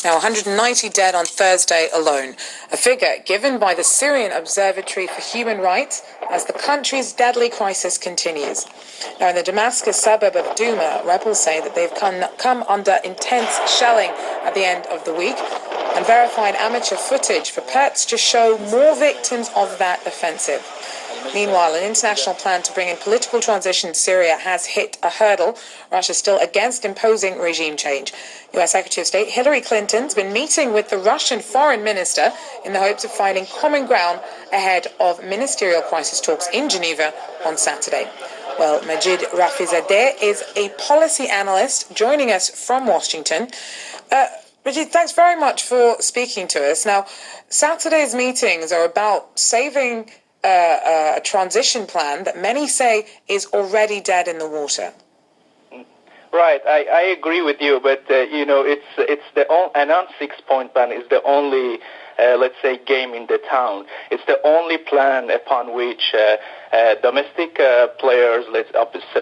Now, 190 dead on Thursday alone, a figure given by the Syrian Observatory for Human Rights as the country's deadly crisis continues. Now, in the Damascus suburb of Douma, rebels say that they've come under intense shelling at the end of the week, and verified amateur footage for PERTS to show more victims of that offensive. Meanwhile, an international plan to bring in political transition in Syria has hit a hurdle. Russia is still against imposing regime change. US Secretary of State Hillary Clinton's been meeting with the Russian foreign minister in the hopes of finding common ground ahead of ministerial crisis talks in Geneva on Saturday. Well, Majid Rafizadeh is a policy analyst joining us from Washington. Majid, thanks very much for speaking to us. Now, Saturday's meetings are about saving a transition plan that many say is already dead in the water. Right, I agree with you, but it's the announced 6-point plan is the only, let's say, game in the town. It's the only plan upon which domestic players,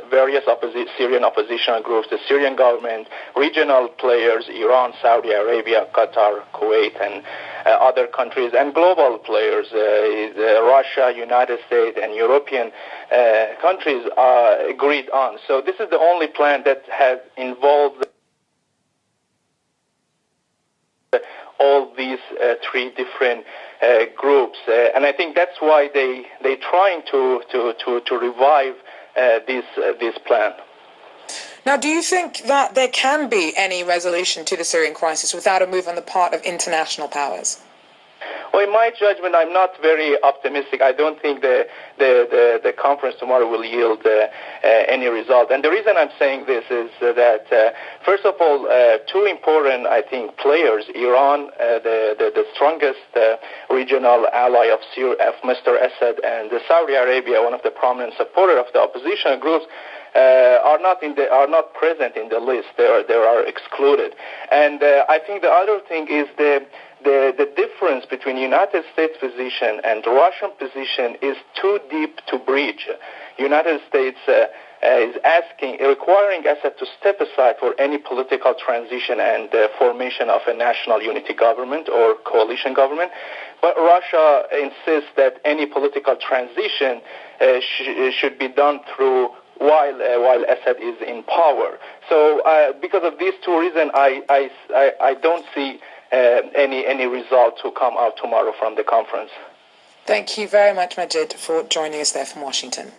various Syrian opposition groups, the Syrian government, regional players, Iran, Saudi Arabia, Qatar, Kuwait, and other countries, and global players, Russia, United States, and European countries agreed on. So this is the only plan that has involved all these three different groups, and I think that's why they're trying to revive this plan. Now, do you think that there can be any resolution to the Syrian crisis without a move on the part of international powers? Well, in my judgment, I'm not very optimistic. I don't think the conference tomorrow will yield any result. And the reason I'm saying this is that, first of all, two important, I think, players, Iran, the strongest regional ally of Mr. Assad, and Saudi Arabia, one of the prominent supporters of the opposition groups, are not present in the list. They are excluded. And I think the other thing is the difference between United States position and the Russian position is too deep to breach. United States is requiring Assad to step aside for any political transition and formation of a national unity government or coalition government. But Russia insists that any political transition should be done through while Assad is in power. So because of these two reasons, I don't see any result to come out tomorrow from the conference. Thank you very much, Majid, for joining us there from Washington.